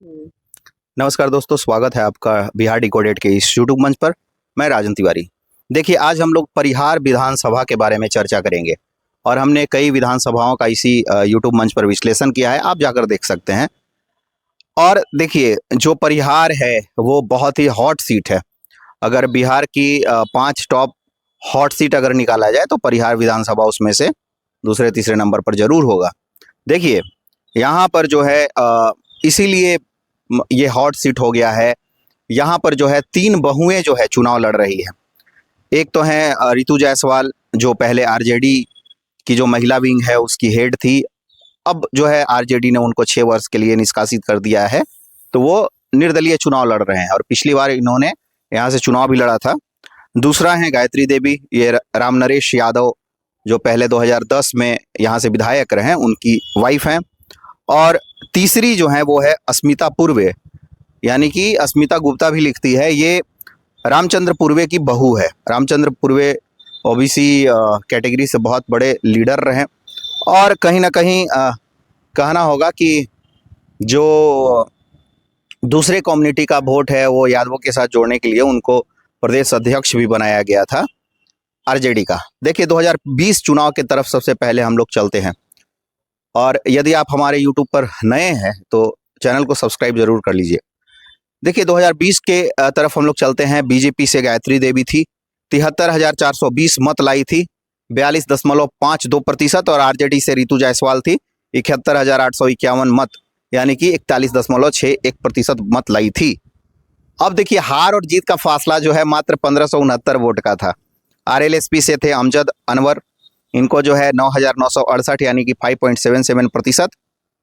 हम्म। नमस्कार दोस्तों, स्वागत है आपका बिहार डिकोडेड के इस यूट्यूब मंच पर। मैं राजन तिवारी। देखिए, आज हम लोग परिहार विधानसभा के बारे में चर्चा करेंगे और हमने कई विधानसभाओं का इसी यूट्यूब मंच पर विश्लेषण किया है, आप जाकर देख सकते हैं। और देखिए, जो परिहार है वो बहुत ही हॉट सीट है। अगर बिहार की 5 टॉप हॉट सीट अगर निकाला जाए तो परिहार विधानसभा उसमें से दूसरे तीसरे नंबर पर जरूर होगा। देखिए, यहाँ पर जो है इसीलिए ये हॉट सीट हो गया है। यहाँ पर जो है 3 बहुएं जो है चुनाव लड़ रही है। एक तो है रितु जायसवाल, जो पहले आरजेडी की जो महिला विंग है उसकी हेड थी। अब जो है आरजेडी ने उनको 6 वर्ष के लिए निष्कासित कर दिया है, तो वो निर्दलीय चुनाव लड़ रहे हैं और पिछली बार इन्होंने यहाँ से चुनाव भी लड़ा था। दूसरा है गायत्री देवी, ये राम नरेश यादव जो पहले 2010 में यहाँ से विधायक रहे, उनकी वाइफ हैं। और तीसरी जो है वो है अस्मिता पूर्वे, यानी कि अस्मिता गुप्ता भी लिखती है, ये रामचंद्र पूर्वे की बहू है। रामचंद्र पूर्वे ओबीसी कैटेगरी से बहुत बड़े लीडर रहे और कहीं ना कहीं कहना होगा कि जो दूसरे कम्युनिटी का वोट है वो यादवों के साथ जोड़ने के लिए उनको प्रदेश अध्यक्ष भी बनाया गया था आरजेडी का। देखिए, 2020 चुनाव की तरफ सबसे पहले हम लोग चलते हैं और यदि आप हमारे यूट्यूब पर नए हैं तो चैनल को सब्सक्राइब जरूर कर लीजिए। देखिए, 2020 के तरफ हम लोग चलते हैं। बीजेपी से गायत्री देवी थी, 73,420 मत लाई थी, 42.52%। और आरजेडी से रितु जायसवाल थी, 71,851 मत, यानी कि 41.61% मत लाई थी। अब देखिए, हार और जीत का फासला जो है मात्र 1569 वोट का था। आरएलएसपी से थे अमजद अनवर, इनको जो है 9,968 यानी कि 5.77%।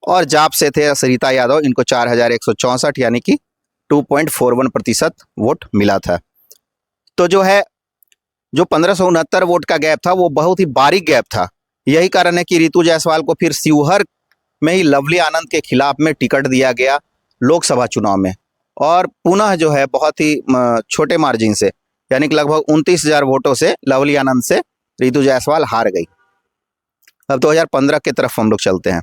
और जाप से थे सरिता यादव, इनको 4,164 यानी कि 2.41% वोट मिला था। तो जो है जो 1569 वोट का गैप था वो बहुत ही बारीक गैप था। यही कारण है कि रितु जायसवाल को फिर शिवहर में ही लवली आनंद के खिलाफ में टिकट दिया गया लोकसभा चुनाव में, और पुनः जो है बहुत ही छोटे मार्जिन से, यानी कि लगभग 29,000 वोटों से लवली आनंद से रितु जायसवाल हार गई। अब 2015 की तरफ हम लोग चलते हैं।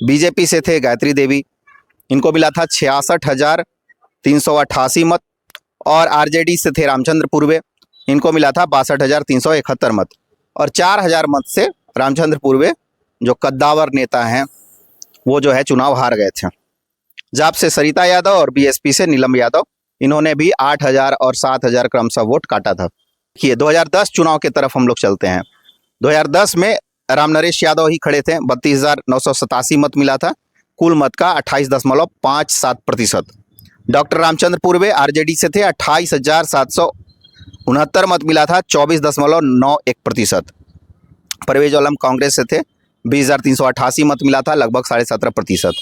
बीजेपी से थे गायत्री देवी, इनको मिला था 66,388 मत। और आरजेडी से थे रामचंद्र पूर्वे, इनको मिला था 62,371 मत। और 4,000 मत से रामचंद्र पूर्वे, जो कद्दावर नेता हैं, वो जो है चुनाव हार गए थे। जाप से सरिता यादव और बीएसपी से नीलम यादव, इन्होंने भी 8,000 और 7,000 क्रमशः वोट काटा था। देखिए, 2010 चुनाव की तरफ हम लोग चलते हैं। 2010 में राम नरेश यादव ही खड़े थे, 32,987 मत मिला था, कुल मत का 28.57%। डॉक्टर रामचंद्र पूर्वे आरजेडी से थे, 28,769 मत मिला था, 24.91%। परवेज आलम कांग्रेस से थे, 20,388 मत मिला था, लगभग 17.5%।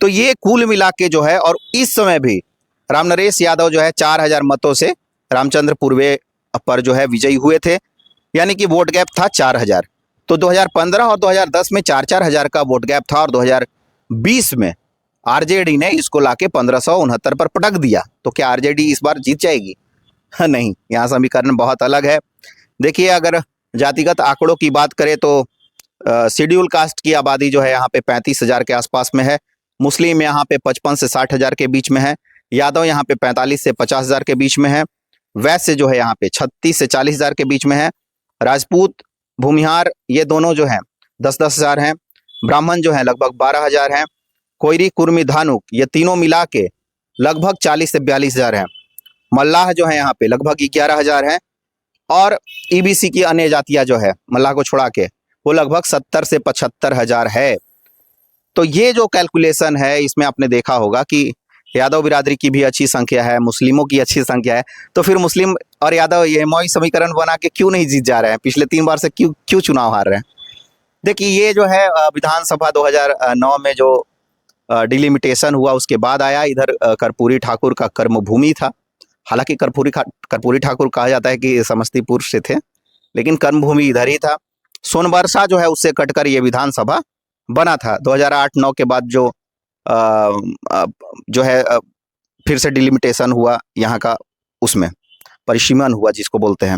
तो ये कुल मिला के जो है, और इस समय भी राम नरेश यादव जो है 4,000 मतों से रामचंद्र पूर्वे पर जो है विजयी हुए थे, यानी कि वोट गैप था 4,000। तो 2015 और 2010 में 4-4 हज़ार का वोट गैप था, और 2020 में आरजेडी ने इसको लाके 1569 पर पटक दिया। तो क्या आरजेडी इस बार जीत जाएगी? नहीं, यहाँ समीकरण बहुत अलग है। देखिए, अगर जातिगत आंकड़ों की बात करें तो शेड्यूल कास्ट की आबादी जो है यहाँ पे 35,000 के आसपास में है, मुस्लिम यहाँ पे 55 से 60,000 के बीच में है, यादव यहाँ पे 45 से 50,000 के बीच में है, वैश्य जो है यहाँ पे 36 से 40,000 के बीच में है, राजपूत भूमिहार ये दोनों जो हैं 10-10 हज़ार हैं, ब्राह्मण जो है लगभग 12,000 हैं, कोयरी कुर्मी धानुक ये तीनों मिला के लगभग 40 से 42,000 हैं, मल्लाह जो है यहाँ पे लगभग 11,000 हैं, और ईबीसी की अन्य जातियाँ जो है मल्लाह को छोड़ा के वो लगभग 70 से 75,000 है। तो ये जो कैलकुलेशन है इसमें आपने देखा होगा कि यादव बिरादरी की भी अच्छी संख्या है, मुस्लिमों की अच्छी संख्या है, तो फिर मुस्लिम और यादव ये मौई समीकरण बना के क्यों नहीं जीत जा रहे हैं? पिछले 3 बार से क्यों चुनाव हार रहे हैं? देखिए, ये जो है विधानसभा 2009 में जो डिलिमिटेशन हुआ उसके बाद आया। इधर कर्पूरी ठाकुर का कर्मभूमि था, हालांकि कर्पूरी ठाकुर कहा जाता है कि समस्तीपुर से थे, लेकिन कर्मभूमि इधर ही था। सोनबरसा जो है उससे कटकर ये विधानसभा बना था। 2008-9 के बाद जो है फिर से डिलिमिटेशन हुआ यहाँ का, उसमें परिसीमन हुआ जिसको बोलते हैं।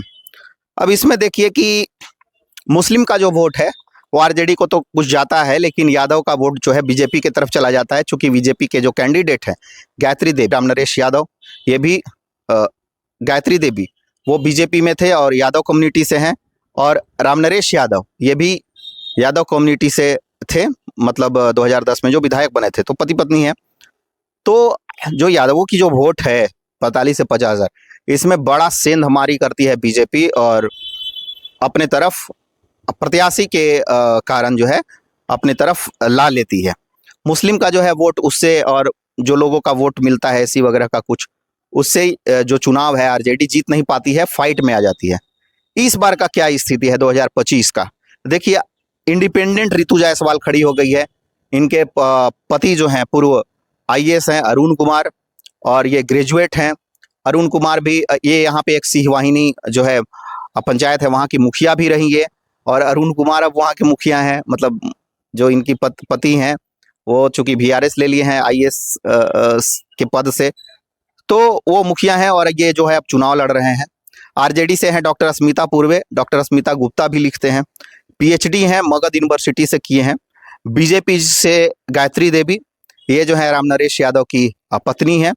अब इसमें देखिए कि मुस्लिम का जो वोट है वो आरजेडी को तो कुछ जाता है, लेकिन यादव का वोट जो है बीजेपी की तरफ चला जाता है, चूंकि बीजेपी के जो कैंडिडेट हैं गायत्री देवी, रामनरेश यादव, ये भी गायत्री देवी वो बीजेपी में थे और यादव कम्युनिटी से हैं, और रामनरेश यादव ये भी यादव कम्युनिटी से थे, मतलब 2010 में जो विधायक बने थे, तो पति पत्नी है। तो जो यादवों की जो वोट है 45 से 50 हज़ार, इसमें बड़ा सेंध हमारी करती है बीजेपी, और अपने तरफ प्रत्याशी के कारण जो है अपने तरफ ला लेती है। मुस्लिम का जो है वोट उससे, और जो लोगों का वोट मिलता है एसी वगैरह का कुछ, उससे जो चुनाव है आरजेडी जीत नहीं पाती है, फाइट में आ जाती है। इस बार का क्या स्थिति है 2025 का, देखिए इंडिपेंडेंट रितु जायसवाल खड़ी हो गई है। इनके पति जो हैं पूर्व आईएएस हैं अरुण कुमार, और ये ग्रेजुएट हैं। अरुण कुमार भी ये यहाँ पे एक सिंहवाहिनी जो है पंचायत है वहाँ की मुखिया भी रही है, और अरुण कुमार अब वहाँ के मुखिया हैं, मतलब जो इनकी पति हैं वो चूंकि वीआरएस ले लिए हैं आईएएस के पद से, तो वो मुखिया हैं, और ये जो है अब चुनाव लड़ रहे हैं। आरजेडी से हैं डॉक्टर अस्मिता पूर्वे, डॉक्टर अस्मिता गुप्ता भी लिखते हैं, पीएचडी हैं, मगध यूनिवर्सिटी से किए हैं। बीजेपी से गायत्री देवी, ये जो है रामनरेश यादव की पत्नी है,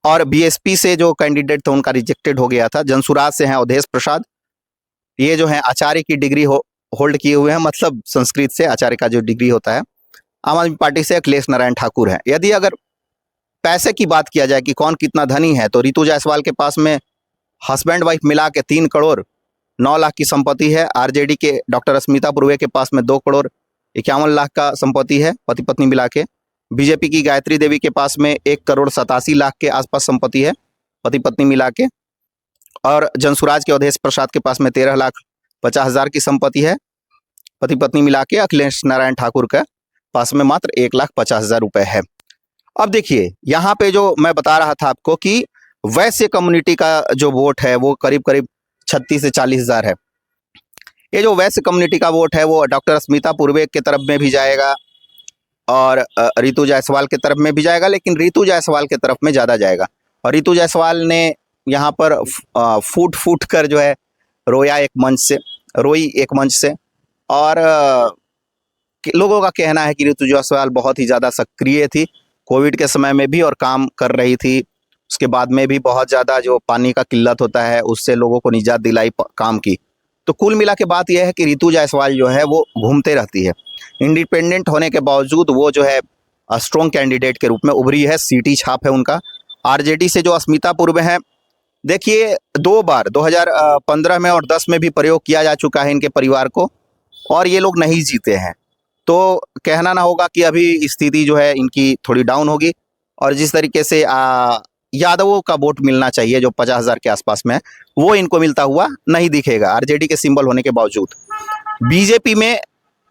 और बीएसपी से जो कैंडिडेट थे उनका रिजेक्टेड हो गया था। जनसुराज से हैं अवधेश प्रसाद, ये जो है आचार्य की डिग्री होल्ड किए हुए हैं, मतलब संस्कृत से आचार्य का जो डिग्री होता है। आम आदमी पार्टी से अखिलेश नारायण ठाकुर है। यदि अगर पैसे की बात किया जाए कि कौन कितना धनी है, तो रितु जायसवाल के पास में हस्बैंड वाइफ मिला के 3 करोड़ 9 लाख की संपत्ति है। आरजेडी के डॉक्टर अस्मिता पूर्वे के पास में 2 करोड़ 51 लाख का संपत्ति है, पति पत्नी मिला के। बीजेपी की गायत्री देवी के पास में 1 करोड़ 87 लाख के आसपास संपत्ति है, पति पत्नी मिला के। और जनसुराज के अवधेश प्रसाद के पास में 13 लाख 50 हज़ार की संपत्ति है, पति पत्नी मिला के। अखिलेश नारायण ठाकुर के पास में मात्र 1 लाख 50 हज़ार रुपए है। अब देखिए यहाँ पे जो मैं बता रहा था आपको कि वैश्य कम्युनिटी का जो वोट है वो करीब करीब 36 से 40 हज़ार है। ये जो वैश्य कम्युनिटी का वोट है वो डॉक्टर अस्मिता पूर्वे के तरफ में भी जाएगा और रितु जायसवाल के तरफ में भी जाएगा, लेकिन रितु जायसवाल के तरफ में ज़्यादा जाएगा। और रितु जायसवाल ने यहाँ पर फूट कर जो है रोई एक मंच से, और लोगों का कहना है कि रितु जायसवाल बहुत ही ज़्यादा सक्रिय थी कोविड के समय में भी, और काम कर रही थी। उसके बाद में भी बहुत ज़्यादा जो पानी का किल्लत होता है उससे लोगों को निजात दिलाई काम की। तो कुल मिला के बात यह है कि रितु जायसवाल जो है वो घूमते रहती है। इंडिपेंडेंट होने के बावजूद वो जो है स्ट्रॉन्ग कैंडिडेट के रूप में उभरी है, सीटी छाप है उनका। आरजेडी से जो अस्मिता पूर्वे हैं, देखिए 2 बार 2015 में और 10 में भी प्रयोग किया जा चुका है इनके परिवार को, और ये लोग नहीं जीते हैं। तो कहना ना होगा कि अभी स्थिति जो है इनकी थोड़ी डाउन होगी, और जिस तरीके से यादवों का वोट मिलना चाहिए जो 50 हज़ार के आसपास में, वो इनको मिलता हुआ नहीं दिखेगा आरजेडी के सिंबल होने के बावजूद। बीजेपी में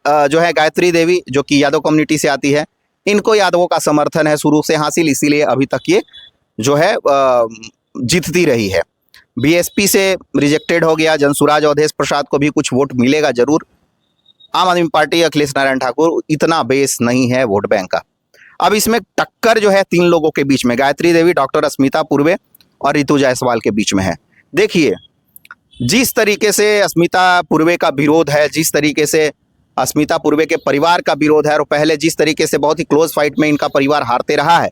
जो है गायत्री देवी जो कि यादव कम्युनिटी से आती है, इनको यादवों का समर्थन है शुरू से हासिल, इसीलिए अभी तक ये जो है जीतती रही है। बीएसपी से रिजेक्टेड हो गया, जनसुराज अवधेश प्रसाद को भी कुछ वोट मिलेगा जरूर। आम आदमी पार्टी अखिलेश नारायण ठाकुर इतना बेस नहीं है वोट बैंक का। अब इसमें टक्कर जो है 3 लोगों के बीच में, गायत्री देवी, डॉक्टर अस्मिता पूर्वे और रितु जायसवाल के बीच में है। देखिए जिस तरीके से अस्मिता पूर्वे का विरोध है, जिस तरीके से अस्मिता पूर्वे के परिवार का विरोध है, और पहले जिस तरीके से बहुत ही क्लोज फाइट में इनका परिवार हारते रहा है,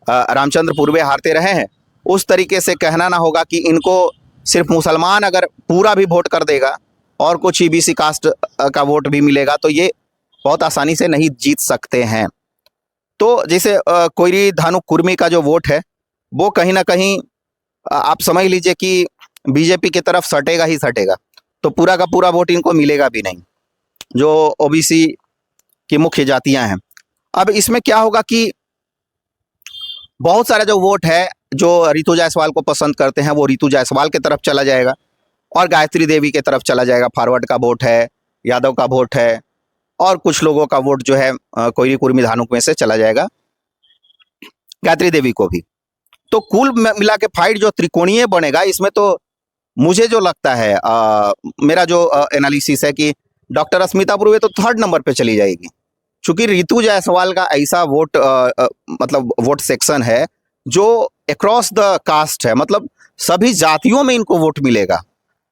रामचंद्र पूर्वे हारते रहे हैं, उस तरीके से कहना ना होगा कि इनको सिर्फ मुसलमान अगर पूरा भी वोट कर देगा और कुछ ईबीसी कास्ट का वोट भी मिलेगा तो ये बहुत आसानी से नहीं जीत सकते हैं। तो जैसे कोयरी धानु कुर्मी का जो वोट है वो कहीं ना कहीं आप समझ लीजिए कि बीजेपी की तरफ सटेगा ही सटेगा, तो पूरा का पूरा वोट इनको मिलेगा भी नहीं, जो ओबीसी की मुख्य जातियां हैं। अब इसमें क्या होगा कि बहुत सारा जो वोट है जो रितु जायसवाल को पसंद करते हैं वो रितु जायसवाल की तरफ चला जाएगा, और गायत्री देवी की तरफ चला जाएगा। फॉरवर्ड का वोट है, यादव का वोट है, और कुछ लोगों का वोट जो है कोयरी कुर्मी धानुक में से चला जाएगा गायत्री देवी को भी। तो कुल मिला के फाइट जो त्रिकोणीय बनेगा, इसमें तो मुझे जो लगता है मेरा जो एनालिसिस है कि डॉक्टर अस्मिता पूर्वे तो 3rd नंबर पे चली जाएगी, क्योंकि रितु जायसवाल का ऐसा वोट मतलब वोट सेक्शन है जो अक्रॉस द कास्ट है, मतलब सभी जातियों में इनको वोट मिलेगा।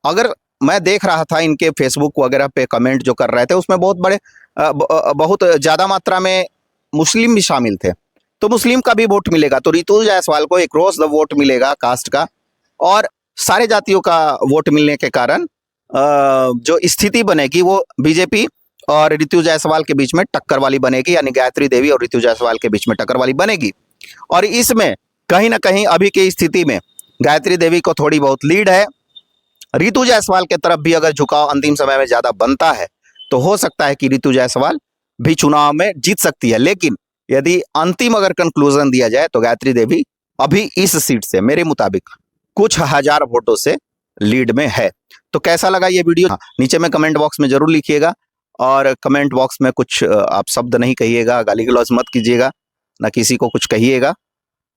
अगर मैं देख रहा था इनके फेसबुक वगैरह पे कमेंट जो कर रहे थे, उसमें बहुत ज़्यादा मात्रा में मुस्लिम भी शामिल थे। तो मुस्लिम का भी वोट मिलेगा, तो रितु जायसवाल को एक क्रॉस द वोट मिलेगा कास्ट का, और सारे जातियों का वोट मिलने के कारण जो स्थिति बनेगी वो बीजेपी और रितु जायसवाल के बीच में टक्कर वाली बनेगी, यानी गायत्री देवी और रितु जायसवाल के बीच में टक्कर वाली बनेगी। और इसमें कहीं ना कहीं अभी की स्थिति में गायत्री देवी को थोड़ी बहुत लीड है। रितु जायसवाल के तरफ भी अगर झुकाव अंतिम समय में ज़्यादा बनता है तो हो सकता है कि रितु जायसवाल भी चुनाव में जीत सकती है। लेकिन यदि अंतिम अगर कंक्लूजन दिया जाए तो गायत्री देवी अभी इस सीट से मेरे मुताबिक कुछ हजार वोटों से लीड में है। तो कैसा लगा ये वीडियो नीचे में कमेंट बॉक्स में जरूर लिखिएगा, और कमेंट बॉक्स में कुछ आप शब्द नहीं कहिएगा, गाली गलौज मत कीजिएगा, ना किसी को कुछ कहिएगा।